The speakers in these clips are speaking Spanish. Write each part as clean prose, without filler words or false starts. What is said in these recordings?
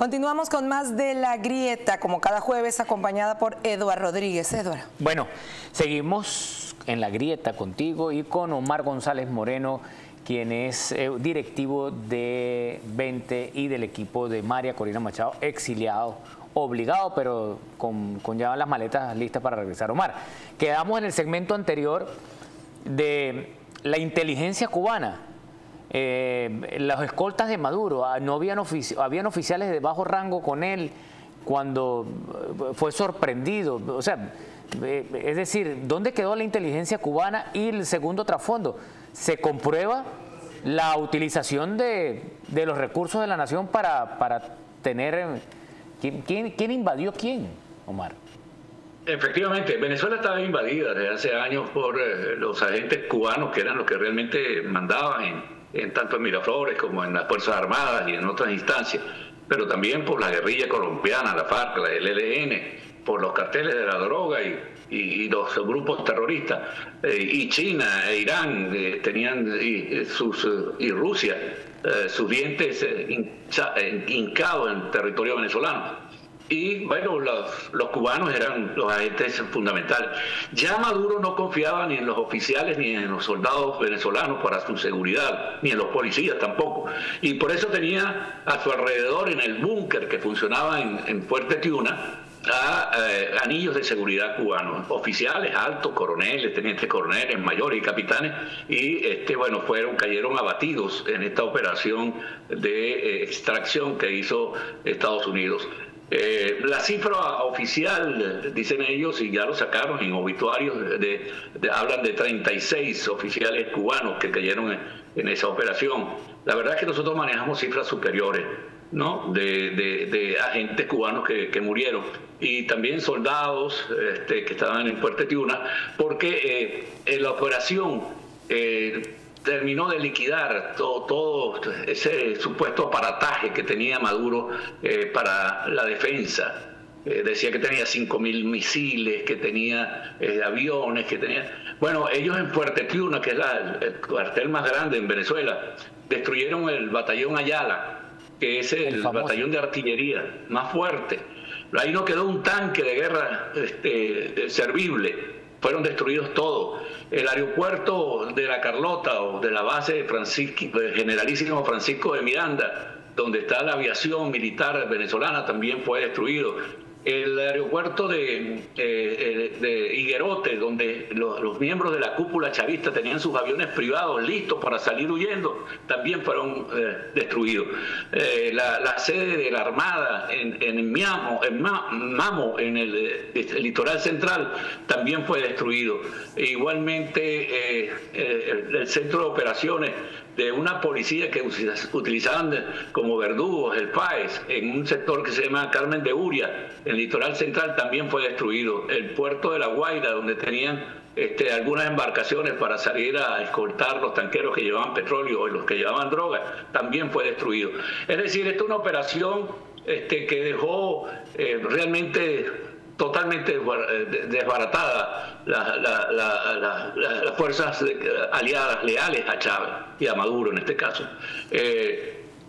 Continuamos con más de La Grieta, como cada jueves, acompañada por Eduardo Rodríguez. Eduardo. Bueno, seguimos en La Grieta contigo y con Omar González Moreno, quien es directivo de 20 y del equipo de María Corina Machado, exiliado, obligado, pero con ya las maletas listas para regresar. Omar, quedamos en el segmento anterior de la inteligencia cubana. Las escoltas de Maduro, no habían oficiales de bajo rango con él cuando fue sorprendido. O sea, es decir, ¿dónde quedó la inteligencia cubana? Y el segundo trasfondo, ¿se comprueba la utilización de los recursos de la nación para tener... ¿Quién invadió quién, Omar? Efectivamente, Venezuela estaba invadida desde hace años por los agentes cubanos, que eran los que realmente mandaban tanto en Miraflores como en las Fuerzas Armadas y en otras instancias, pero también por la guerrilla colombiana, la FARC, la ELN, por los carteles de la droga y los grupos terroristas, y China e Irán tenían y Rusia sus dientes hincados en el territorio venezolano. Y bueno, los cubanos eran los agentes fundamentales. Ya Maduro no confiaba ni en los oficiales ni en los soldados venezolanos para su seguridad, ni en los policías tampoco. Y por eso tenía a su alrededor, en el búnker que funcionaba en Fuerte Tiuna, a anillos de seguridad cubanos, oficiales altos, coroneles, tenientes coroneles, mayores y capitanes, y bueno, cayeron abatidos en esta operación de extracción que hizo Estados Unidos. La cifra oficial, dicen ellos, y ya lo sacaron en obituarios, hablan de 36 oficiales cubanos que cayeron en esa operación. La verdad es que nosotros manejamos cifras superiores, ¿no?, de agentes cubanos que murieron, y también soldados que estaban en Fuerte Tiuna, porque en la operación terminó de liquidar todo ese supuesto aparataje que tenía Maduro para la defensa. Decía que tenía 5.000 misiles, que tenía aviones, que tenía... Bueno, ellos en Fuerte Tiuna, que es el cuartel más grande en Venezuela, destruyeron el batallón Ayala, que es el batallón de artillería más fuerte. Ahí no quedó un tanque de guerra servible. Fueron destruidos todos. El aeropuerto de La Carlota, o de la base Generalísimo Francisco de Miranda, donde está la aviación militar venezolana, también fue destruido. El aeropuerto de Higuerote, donde los miembros de la cúpula chavista tenían sus aviones privados listos para salir huyendo, también fueron destruidos. La sede de la Armada en Mamo, en el litoral central, también fue destruido. E igualmente el centro de operaciones de una policía que utilizaban como verdugos, el PAES, en un sector que se llama Carmen de Uria, en el litoral central, también fue destruido. El puerto de La Guaira, donde tenían algunas embarcaciones para salir a escoltar los tanqueros que llevaban petróleo o los que llevaban droga, también fue destruido. Es decir, esta es una operación que dejó realmente totalmente desbaratada las fuerzas aliadas, leales a Chávez y a Maduro en este caso.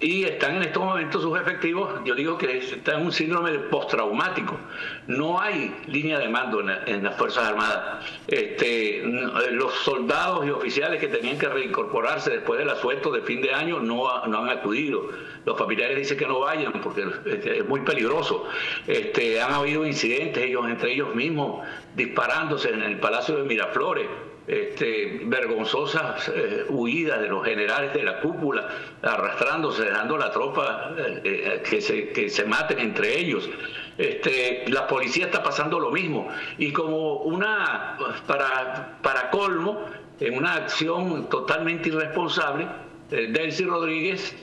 Y están en estos momentos sus efectivos, yo digo que están en un síndrome postraumático. No hay línea de mando en las Fuerzas Armadas. Los soldados y oficiales que tenían que reincorporarse después del asueto de fin de año no han acudido. Los familiares dicen que no vayan porque es muy peligroso. Han habido incidentes, entre ellos mismos, disparándose en el Palacio de Miraflores. Vergonzosas huidas de los generales de la cúpula, arrastrándose, dejando a la tropa que se maten entre ellos. La policía está pasando lo mismo, y como para colmo, en una acción totalmente irresponsable, Delcy Rodríguez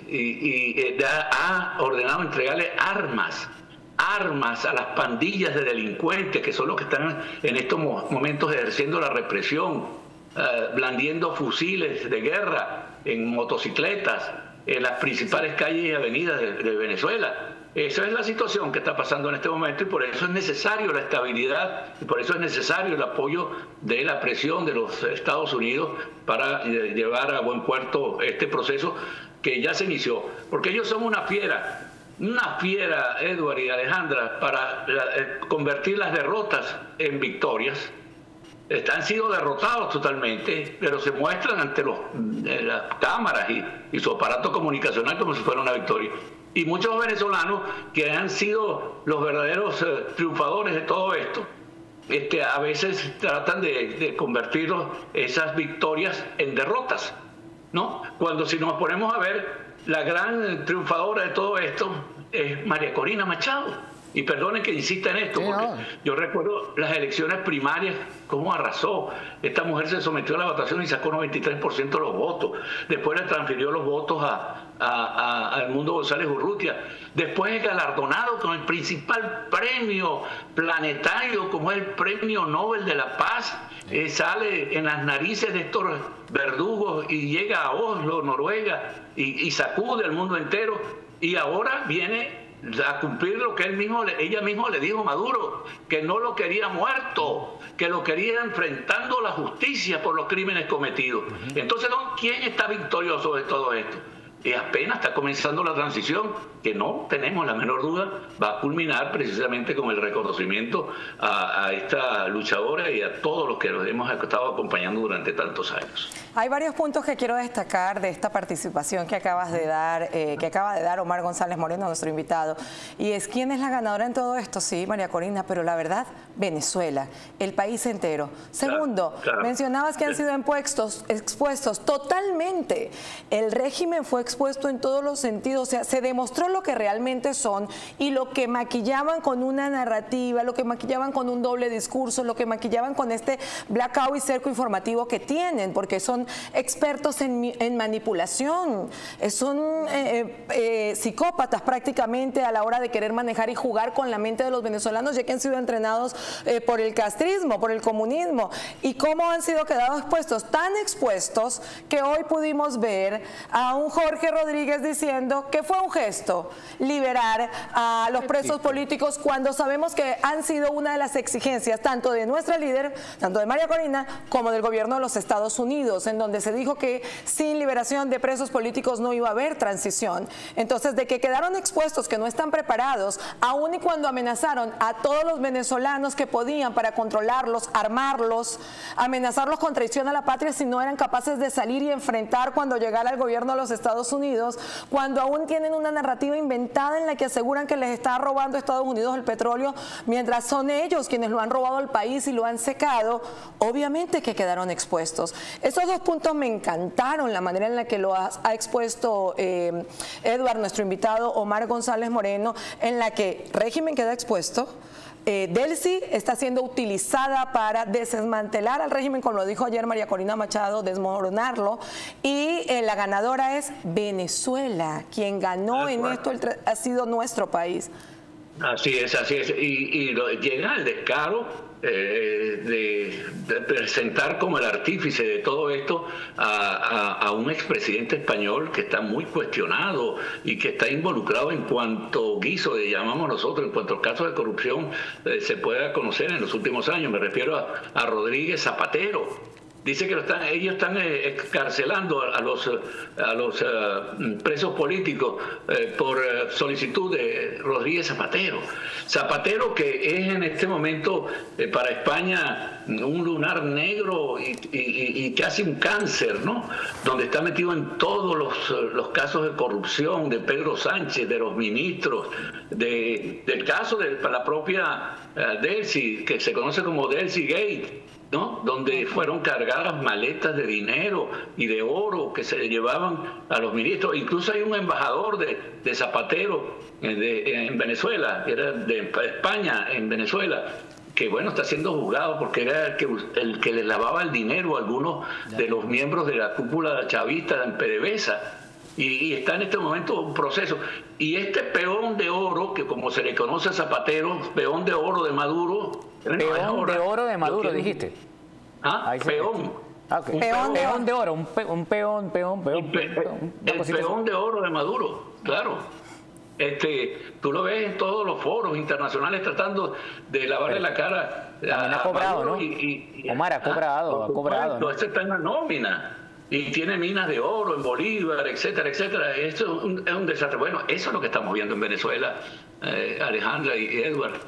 ha ordenado entregarle armas a las pandillas de delincuentes, que son los que están en estos momentos ejerciendo la represión, blandiendo fusiles de guerra en motocicletas en las principales calles y avenidas de Venezuela. Esa es la situación que está pasando en este momento, y por eso es necesario la estabilidad, y por eso es necesario el apoyo de la presión de los Estados Unidos para llevar a buen puerto este proceso que ya se inició, porque ellos son una fiera. una fiera, Edward y Alejandra, para convertir las derrotas en victorias. Han sido derrotados totalmente, pero se muestran ante las cámaras y su aparato comunicacional como si fuera una victoria. Y muchos venezolanos que han sido los verdaderos triunfadores de todo esto, a veces tratan de convertir esas victorias en derrotas, ¿no? Cuando si nos ponemos a ver, la gran triunfadora de todo esto es María Corina Machado. Y perdonen que insista en esto, porque yo recuerdo las elecciones primarias, cómo arrasó. Esta mujer se sometió a la votación y sacó 93% de los votos. Después le transfirió los votos a Edmundo González Urrutia. Después es galardonado con el principal premio planetario, como es el Premio Nobel de la Paz. Sale en las narices de estos verdugos y llega a Oslo, Noruega, y sacude al mundo entero. Y ahora viene a cumplir lo que ella misma le dijo a Maduro, que no lo quería muerto, que lo quería enfrentando la justicia por los crímenes cometidos. Entonces, ¿quién está victorioso de todo esto? Y apenas está comenzando la transición, que no tenemos la menor duda, va a culminar precisamente con el reconocimiento a esta luchadora y a todos los que los hemos estado acompañando durante tantos años. Hay varios puntos que quiero destacar de esta participación que acaba de dar Omar González Moreno, nuestro invitado. Y es, ¿quién es la ganadora en todo esto? Sí, María Corina, pero la verdad, Venezuela, el país entero. Segundo, claro. Mencionabas que han sido expuestos totalmente. El régimen fue expuesto en todos los sentidos, o sea, se demostró lo que realmente son y lo que maquillaban con una narrativa, lo que maquillaban con un doble discurso, lo que maquillaban con este blackout y cerco informativo que tienen, porque son expertos en manipulación, son psicópatas prácticamente a la hora de querer manejar y jugar con la mente de los venezolanos, ya que han sido entrenados por el castrismo, por el comunismo, y cómo han sido quedados expuestos, tan expuestos que hoy pudimos ver a un Jorge Rodríguez diciendo que fue un gesto liberar a los presos políticos, cuando sabemos que han sido una de las exigencias tanto de nuestra líder, tanto de María Corina, como del gobierno de los Estados Unidos, en donde se dijo que sin liberación de presos políticos no iba a haber transición. Entonces, de que quedaron expuestos, que no están preparados, aun y cuando amenazaron a todos los venezolanos que podían para controlarlos, armarlos, amenazarlos con traición a la patria si no eran capaces de salir y enfrentar cuando llegara el gobierno de los Estados Unidos, cuando aún tienen una narrativa inventada en la que aseguran que les está robando a Estados Unidos el petróleo, mientras son ellos quienes lo han robado al país y lo han secado, obviamente que quedaron expuestos. Esos dos puntos me encantaron, la manera en la que lo ha expuesto Edward, nuestro invitado Omar González Moreno, en la que régimen queda expuesto, Delcy está siendo utilizada para desmantelar al régimen, como lo dijo ayer María Corina Machado, desmoronarlo, y la ganadora es Venezuela. Quien ganó en esto ha sido nuestro país. Así es, y llega el descaro de presentar como el artífice de todo esto a un expresidente español que está muy cuestionado y que está involucrado en cuanto guiso, llamamos nosotros, en cuanto casos de corrupción se pueda conocer en los últimos años. Me refiero a Rodríguez Zapatero. Dice que ellos están excarcelando a los presos políticos por solicitud de Rodríguez Zapatero. Zapatero, que es en este momento para España un lunar negro y casi un cáncer, ¿no? Donde está metido en todos los casos de corrupción de Pedro Sánchez, de los ministros, del caso de la propia Delcy, que se conoce como Delcy Gate, ¿no? Donde fueron cargadas maletas de dinero y de oro que se llevaban a los ministros. Incluso hay un embajador de Zapatero en Venezuela, que era de España en Venezuela, que bueno, está siendo juzgado porque era el que le lavaba el dinero a algunos de los miembros de la cúpula chavista en PDVSA. Y está en este momento un proceso. Y este peón de oro, que como se le conoce a Zapatero, peón de oro de Maduro. Peón de oro de Maduro, dijiste. Ah, peón. Okay. Peón de oro, un peón. El peón de oro de Maduro, claro. Tú lo ves en todos los foros internacionales tratando de lavarle la cara. También ha cobrado, ¿no? Omar ha cobrado, ¿no? Este está en la nómina. y tiene minas de oro en Bolívar, etcétera, etcétera. Esto es un desastre. Bueno, eso es lo que estamos viendo en Venezuela, Alejandra y Edward.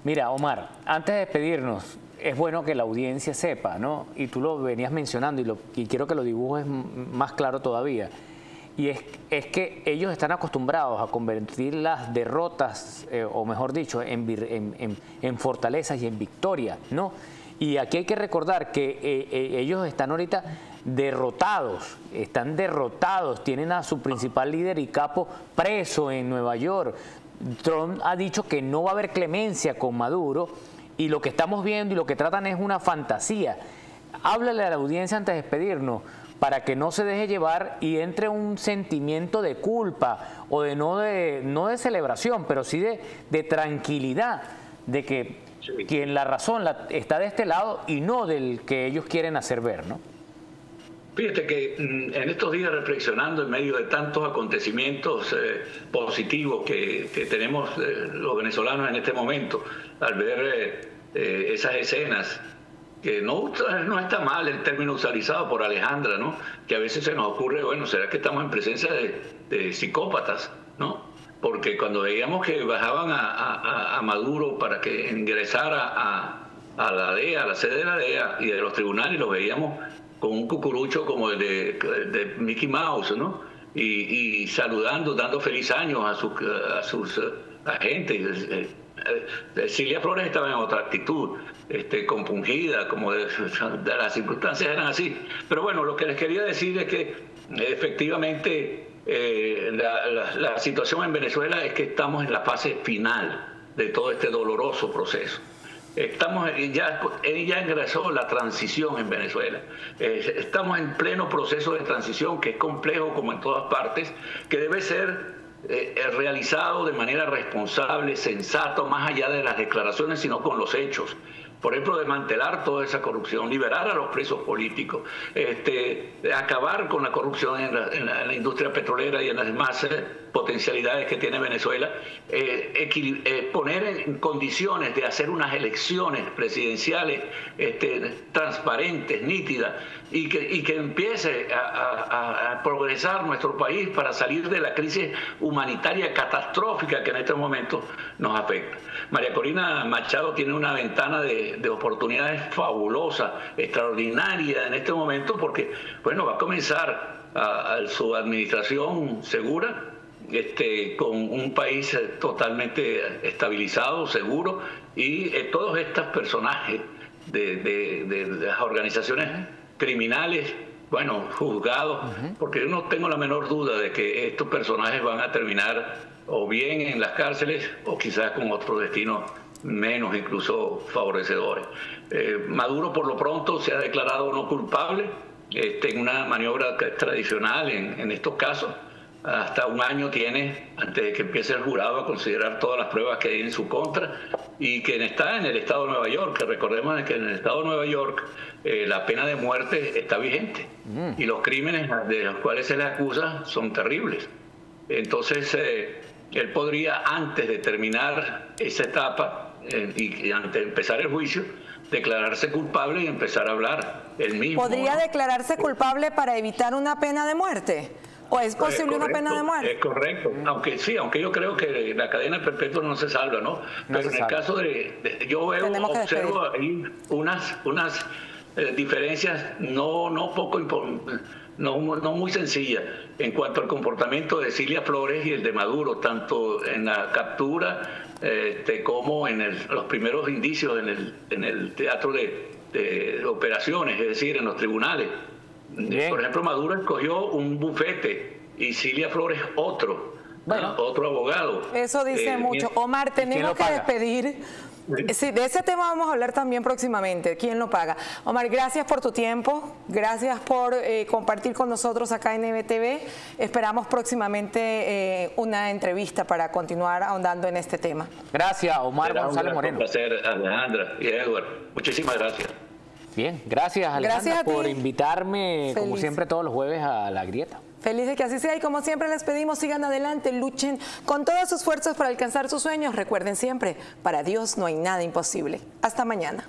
Mira, Omar, antes de despedirnos, es bueno que la audiencia sepa, ¿no? Y tú lo venías mencionando y quiero que lo dibujes más claro todavía. Y es que ellos están acostumbrados a convertir las derrotas, o mejor dicho, en fortalezas y en victorias, ¿no? Y aquí hay que recordar que ellos están ahorita derrotados, tienen a su principal líder y capo preso en Nueva York. Trump ha dicho que no va a haber clemencia con Maduro y lo que estamos viendo y lo que tratan es una fantasía. Háblale a la audiencia antes de despedirnos para que no se deje llevar y entre un sentimiento de culpa o no de celebración, pero sí de tranquilidad, de que quien la razón está de este lado y no del que ellos quieren hacer ver, ¿no? Fíjate que en estos días reflexionando en medio de tantos acontecimientos positivos que tenemos los venezolanos en este momento, al ver esas escenas, que no está mal el término utilizado por Alejandra, ¿no? Que a veces se nos ocurre, bueno, ¿será que estamos en presencia de psicópatas, ¿no? Porque cuando veíamos que bajaban a Maduro para que ingresara a la DEA, a la sede de la DEA y de los tribunales, los veíamos con un cucurucho como el de Mickey Mouse, ¿no? Y saludando, dando feliz año a sus agentes. Cilia Flores estaba en otra actitud, compungida, como de las circunstancias eran así. Pero bueno, lo que les quería decir es que efectivamente la situación en Venezuela es que estamos en la fase final de todo este doloroso proceso. Ya ingresó la transición en Venezuela. Estamos en pleno proceso de transición que es complejo como en todas partes, que debe ser realizado de manera responsable, sensato, más allá de las declaraciones, sino con los hechos. Por ejemplo, desmantelar toda esa corrupción, liberar a los presos políticos, acabar con la corrupción en la industria petrolera y en las demás potencialidades que tiene Venezuela, poner en condiciones de hacer unas elecciones presidenciales transparentes, nítidas, y que empiece a progresar nuestro país para salir de la crisis humanitaria catastrófica que en este momento nos afecta. María Corina Machado tiene una ventana de oportunidades fabulosa, extraordinaria en este momento, porque bueno, va a comenzar su administración segura, con un país totalmente estabilizado, seguro, y todos estos personajes de las organizaciones criminales, bueno, juzgados, porque yo no tengo la menor duda de que estos personajes van a terminar o bien en las cárceles o quizás con otro destino menos incluso favorecedores. Maduro por lo pronto se ha declarado no culpable en una maniobra tradicional en estos casos. Hasta un año tiene antes de que empiece el jurado a considerar todas las pruebas que hay en su contra, y quien está en el estado de Nueva York, que recordemos que en el estado de Nueva York la pena de muerte está vigente y los crímenes de los cuales se le acusa son terribles. Entonces él podría, antes de terminar esa etapa y antes de empezar el juicio, declararse culpable y empezar a hablar él mismo. ¿Podría declararse culpable para evitar una pena de muerte? ¿O es posible una pena de muerte? Es correcto, aunque yo creo que la cadena perpetua no se salva, ¿no? Pero en el caso yo observo ahí unas diferencias no muy sencillas en cuanto al comportamiento de Cilia Flores y el de Maduro, tanto en la captura como en los primeros indicios en el teatro de operaciones, es decir, en los tribunales. Bien. Por ejemplo, Maduro escogió un bufete y Cilia Flores otro abogado. Eso dice mucho. Omar, tenemos que despedir. Sí, de ese tema vamos a hablar también próximamente. ¿Quién lo paga? Omar, gracias por tu tiempo. Gracias por compartir con nosotros acá en NBTV. Esperamos próximamente una entrevista para continuar ahondando en este tema. Gracias, Omar González Moreno. Un placer, Alejandra y Edward. Muchísimas gracias. Bien, gracias Alejandra por invitarme, como siempre, todos los jueves a La Grieta. Feliz de que así sea, y como siempre les pedimos, sigan adelante, luchen con todas sus fuerzas para alcanzar sus sueños. Recuerden siempre, para Dios no hay nada imposible. Hasta mañana.